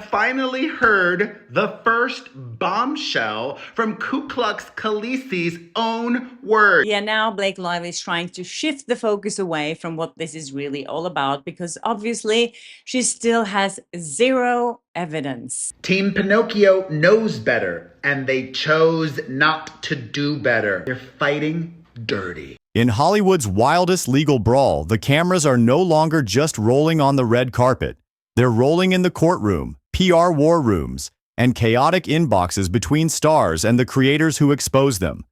finally heard the first bombshell from Ku Klux Khaleesi's own words. Yeah, now Blake Lively is trying to shift the focus away from what this is really all about, because obviously she still has zero evidence. Team Pinocchio knows better, and they chose not to do better. They're fighting dirty. In Hollywood's wildest legal brawl, the cameras are no longer just rolling on the red carpet. They're rolling in the courtroom, PR war rooms, and chaotic inboxes between stars and the creators who expose them.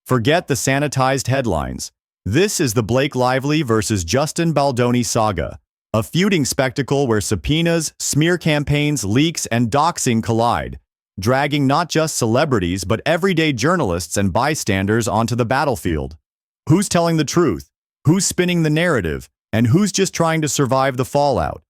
Forget the sanitized headlines. This is the Blake Lively versus Justin Baldoni saga, a feuding spectacle where subpoenas, smear campaigns, leaks, and doxing collide, dragging not just celebrities but everyday journalists and bystanders onto the battlefield. Who's telling the truth? Who's spinning the narrative? And who's just trying to survive the fallout?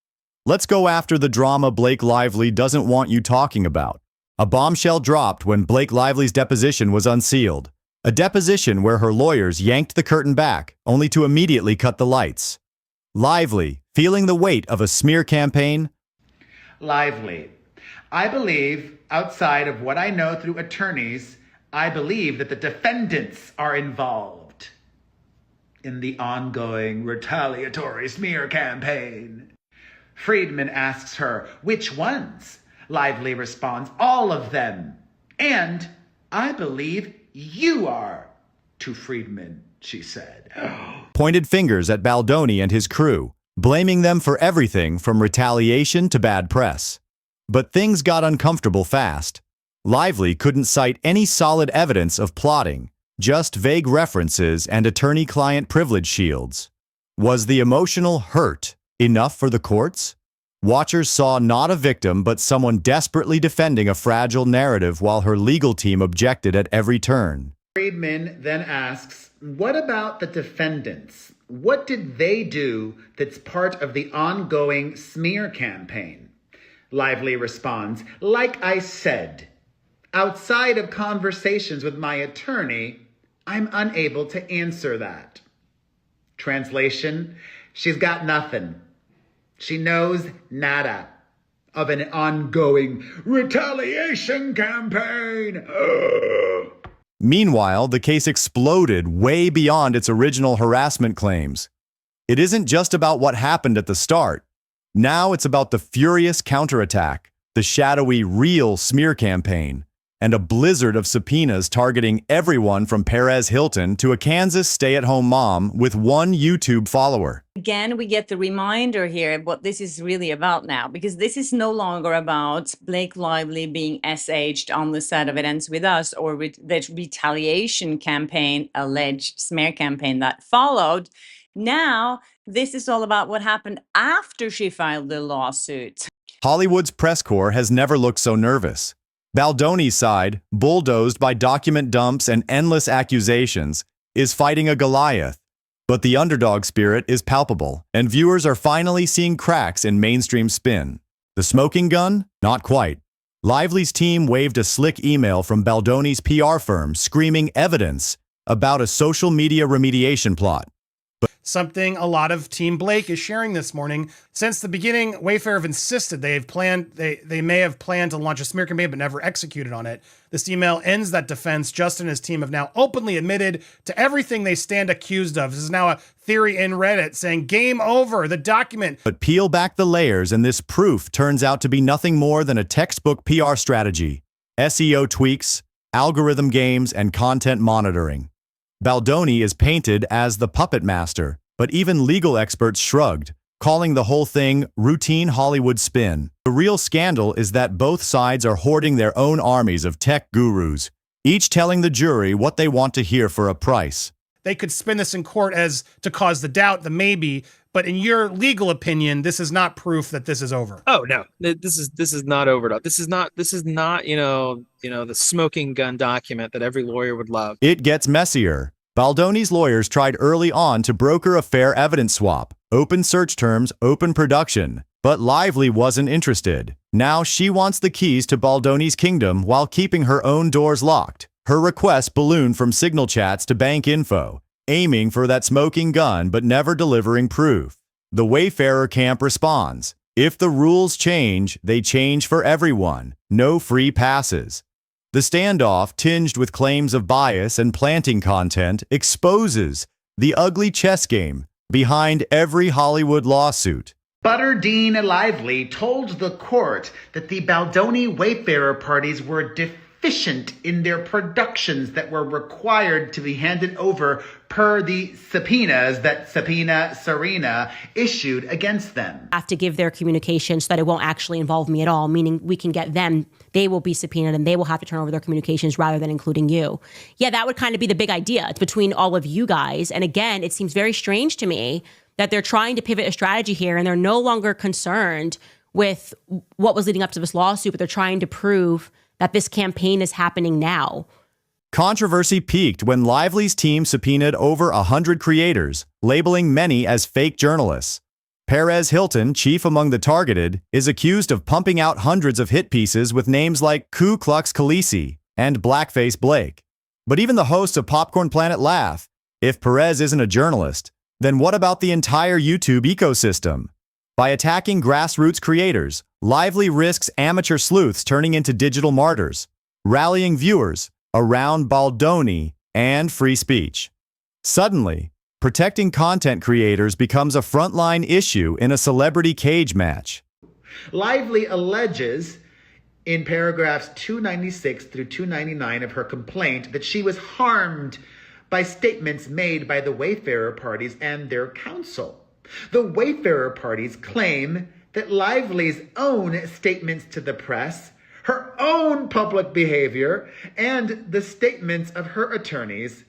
Let's go after the drama Blake Lively doesn't want you talking about. A bombshell dropped when Blake Lively's deposition was unsealed. A deposition where her lawyers yanked the curtain back, only to immediately cut the lights. Lively, feeling the weight of a smear campaign? Lively. I believe, outside of what I know through attorneys, I believe that the defendants are involved in the ongoing retaliatory smear campaign. Friedman asks her, which ones? Lively responds, all of them. And I believe you are, to Friedman, she said. Pointed fingers at Baldoni and his crew, blaming them for everything from retaliation to bad press. But things got uncomfortable fast. Lively couldn't cite any solid evidence of plotting, just vague references and attorney-client privilege shields. Was the emotional hurt enough for the courts? Watchers saw not a victim but someone desperately defending a fragile narrative while her legal team objected at every turn. Friedman then asks, what about the defendants? What did they do that's part of the ongoing smear campaign? Lively responds, like I said, outside of conversations with my attorney, I'm unable to answer that. Translation, she's got nothing. She knows nada of an ongoing retaliation campaign. Meanwhile, the case exploded way beyond its original harassment claims. It isn't just about what happened at the start. Now it's about the furious counterattack, the shadowy real smear campaign, and a blizzard of subpoenas targeting everyone from Perez Hilton to a Kansas stay-at-home mom with one YouTube follower. Again, we get the reminder here of what this is really about now, because this is no longer about Blake Lively being SH'd on the set of It Ends With Us, or with the retaliation campaign, alleged smear campaign that followed. Now, this is all about what happened after she filed the lawsuit. Hollywood's press corps has never looked so nervous. Baldoni's side, bulldozed by document dumps and endless accusations, is fighting a Goliath. But the underdog spirit is palpable, and viewers are finally seeing cracks in mainstream spin. The smoking gun? Not quite. Lively's team waved a slick email from Baldoni's PR firm screaming evidence about a social media remediation plot. Something a lot of Team Blake is sharing this morning. Since the beginning, Wayfair have insisted they may have planned to launch a smear campaign but never executed on it. This email ends that defense. Justin and his team have now openly admitted to everything they stand accused of. This is now a theory in Reddit saying, game over, the document. But peel back the layers and this proof turns out to be nothing more than a textbook PR strategy. SEO tweaks, algorithm games, and content monitoring. Baldoni is painted as the puppet master, but even legal experts shrugged, calling the whole thing routine Hollywood spin. The real scandal is that both sides are hoarding their own armies of tech gurus, each telling the jury what they want to hear for a price. They could spin this in court as to cause the doubt, the maybe, but in your legal opinion, this is not proof that this is over. Oh no, this is not over at all. This is not the smoking gun document that every lawyer would love. It gets messier. Baldoni's lawyers tried early on to broker a fair evidence swap, open search terms, open production, but Lively wasn't interested. Now she wants the keys to Baldoni's kingdom while keeping her own doors locked. Her request ballooned from signal chats to bank info, aiming for that smoking gun but never delivering proof. The Wayfarer camp responds. If the rules change, they change for everyone. No free passes. The standoff, tinged with claims of bias and planting content, exposes the ugly chess game behind every Hollywood lawsuit. Butterdine Lively told the court that the Baldoni Wayfarer parties were deficient in their productions that were required to be handed over per the subpoenas that Subpoena Serena issued against them. Have to give their communication so that it won't actually involve me at all, meaning we can get them, they will be subpoenaed and they will have to turn over their communications rather than including you. Yeah, that would kind of be the big idea. It's between all of you guys. And again, it seems very strange to me that they're trying to pivot a strategy here and they're no longer concerned with what was leading up to this lawsuit, but they're trying to prove that this campaign is happening now. Controversy peaked when Lively's team subpoenaed over 100 creators, labeling many as fake journalists. Perez Hilton, chief among the targeted, is accused of pumping out hundreds of hit pieces with names like Ku Klux Khaleesi and Blackface Blake. But even the hosts of Popcorn Planet laugh. If Perez isn't a journalist, then what about the entire YouTube ecosystem? By attacking grassroots creators, Lively risks amateur sleuths turning into digital martyrs, rallying viewers around Baldoni and free speech. Suddenly, protecting content creators becomes a frontline issue in a celebrity cage match. Lively alleges in paragraphs 296 through 299 of her complaint that she was harmed by statements made by the Wayfarer parties and their counsel. The Wayfarer parties claim that Lively's own statements to the press, her own public behavior, and the statements of her attorneys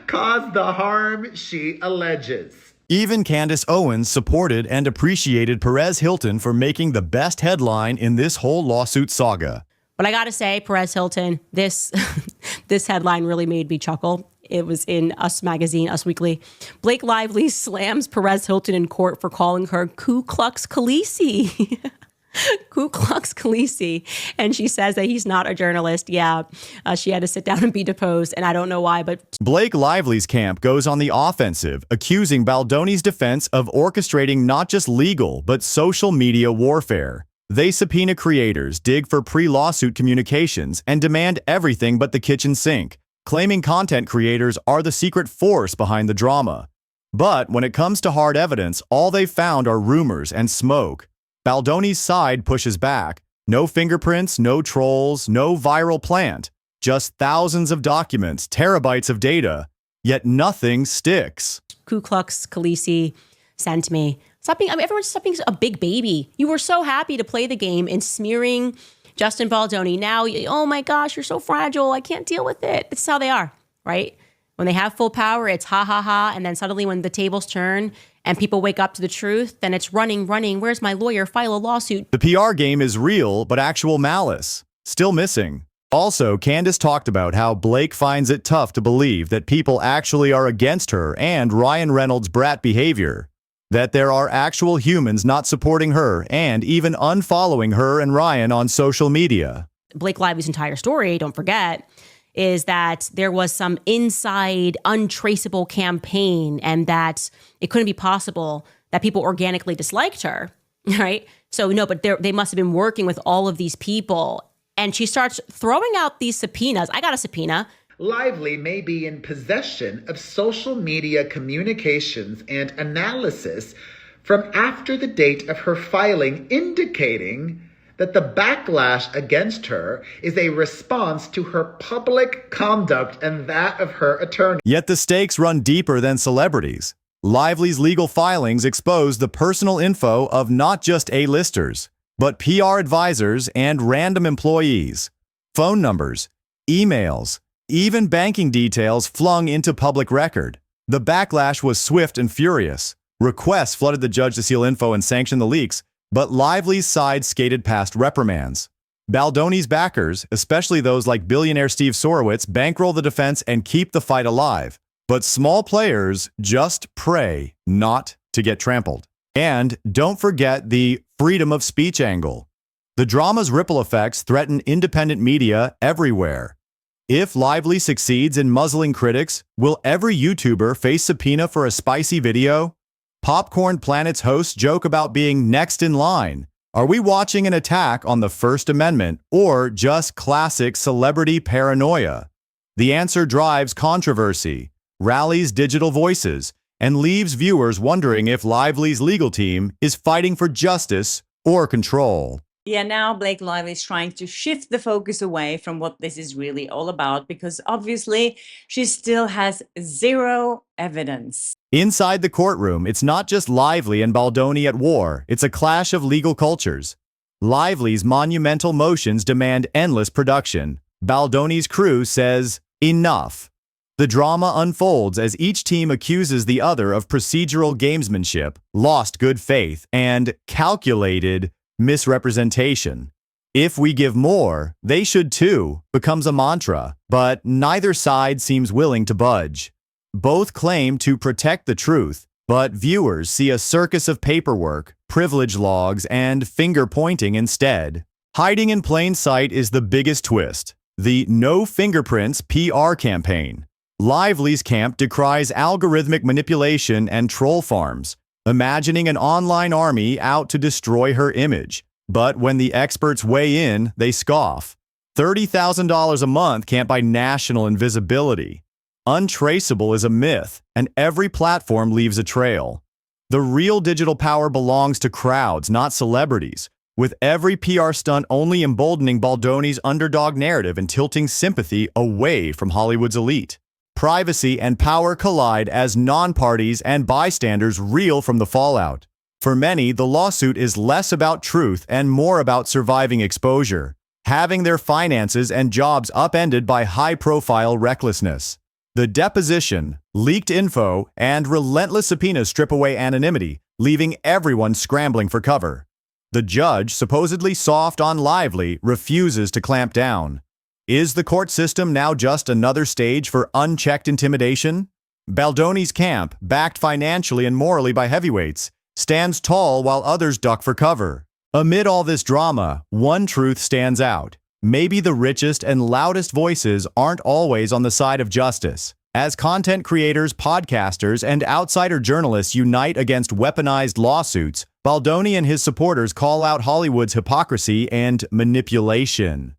caused the harm she alleges. Even Candace Owens supported and appreciated Perez Hilton for making the best headline in this whole lawsuit saga. But I gotta say, Perez Hilton, this this headline really made me chuckle. It was in Us Magazine, Us Weekly. Blake Lively slams Perez Hilton in court for calling her Ku Klux Khaleesi. Ku Klux Khaleesi. And she says that he's not a journalist. Yeah, she had to sit down and be deposed. And I don't know why, but Blake Lively's camp goes on the offensive, accusing Baldoni's defense of orchestrating not just legal, but social media warfare. They subpoena creators, dig for pre-lawsuit communications, and demand everything but the kitchen sink, claiming content creators are the secret force behind the drama. But when it comes to hard evidence, all they found are rumors and smoke. Baldoni's side pushes back. No fingerprints, no trolls, no viral plant. Just thousands of documents, terabytes of data. Yet nothing sticks. Ku Klux Khaleesi sent me. Stop being, everyone's stop being a big baby. You were so happy to play the game and smearing Justin Baldoni. Now, oh my gosh, you're so fragile. I can't deal with it. This is how they are, right? When they have full power, it's ha, ha, ha. And then suddenly when the tables turn and people wake up to the truth, then it's running. Where's my lawyer? File a lawsuit. The PR game is real, but actual malice still missing. Also, Candace talked about how Blake finds it tough to believe that people actually are against her and Ryan Reynolds' brat behavior. That there are actual humans not supporting her and even unfollowing her and Ryan on social media. Blake Lively's entire story, don't forget, is that there was some inside untraceable campaign and that it couldn't be possible that people organically disliked her, right? So no, but they must have been working with all of these people. And she starts throwing out these subpoenas. I got a subpoena. Lively may be in possession of social media communications and analysis from after the date of her filing, indicating that the backlash against her is a response to her public conduct and that of her attorney. Yet the stakes run deeper than celebrities. Lively's legal filings expose the personal info of not just A-listers, but PR advisors and random employees. Phone numbers, emails, even banking details flung into public record. The backlash was swift and furious. Requests flooded the judge to seal info and sanction the leaks, but Lively's side skated past reprimands. Baldoni's backers, especially those like billionaire Steve Sorowitz, bankroll the defense and keep the fight alive. But small players just pray not to get trampled. And don't forget the freedom of speech angle. The drama's ripple effects threaten independent media everywhere. If Lively succeeds in muzzling critics, will every YouTuber face subpoena for a spicy video? Popcorn Planet's hosts joke about being next in line. Are we watching an attack on the First Amendment or just classic celebrity paranoia? The answer drives controversy, rallies digital voices, and leaves viewers wondering if Lively's legal team is fighting for justice or control. Yeah, now Blake Lively is trying to shift the focus away from what this is really all about because obviously she still has zero evidence. Inside the courtroom, it's not just Lively and Baldoni at war, it's a clash of legal cultures. Lively's monumental motions demand endless production. Baldoni's crew says, enough. The drama unfolds as each team accuses the other of procedural gamesmanship, lost good faith, and calculated misrepresentation. If we give more, they should too, becomes a mantra, but neither side seems willing to budge. Both claim to protect the truth, but viewers see a circus of paperwork, privilege logs, and finger-pointing instead. Hiding in plain sight is the biggest twist, the No Fingerprints PR campaign. Lively's camp decries algorithmic manipulation and troll farms, imagining an online army out to destroy her image. But when the experts weigh in, they scoff. $30,000 a month can't buy national invisibility. Untraceable is a myth, and every platform leaves a trail. The real digital power belongs to crowds, not celebrities, with every PR stunt only emboldening Baldoni's underdog narrative and tilting sympathy away from Hollywood's elite. Privacy and power collide as non-parties and bystanders reel from the fallout. For many, the lawsuit is less about truth and more about surviving exposure, having their finances and jobs upended by high-profile recklessness. The deposition, leaked info, and relentless subpoenas strip away anonymity, leaving everyone scrambling for cover. The judge, supposedly soft on Lively, refuses to clamp down. Is the court system now just another stage for unchecked intimidation? Baldoni's camp, backed financially and morally by heavyweights, stands tall while others duck for cover. Amid all this drama, one truth stands out. Maybe the richest and loudest voices aren't always on the side of justice. As content creators, podcasters, and outsider journalists unite against weaponized lawsuits, Baldoni and his supporters call out Hollywood's hypocrisy and manipulation.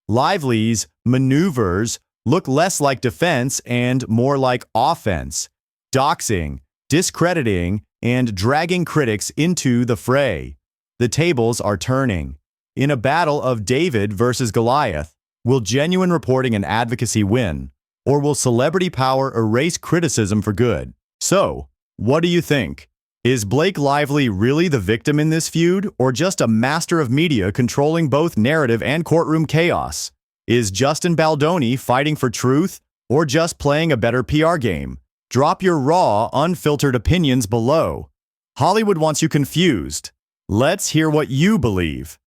Lively's maneuvers look less like defense and more like offense, doxing, discrediting, and dragging critics into the fray. The tables are turning. In a battle of David versus Goliath, will genuine reporting and advocacy win, or will celebrity power erase criticism for good? So, what do you think? Is Blake Lively really the victim in this feud, or just a master of media controlling both narrative and courtroom chaos? Is Justin Baldoni fighting for truth, or just playing a better PR game? Drop your raw, unfiltered opinions below. Hollywood wants you confused. Let's hear what you believe.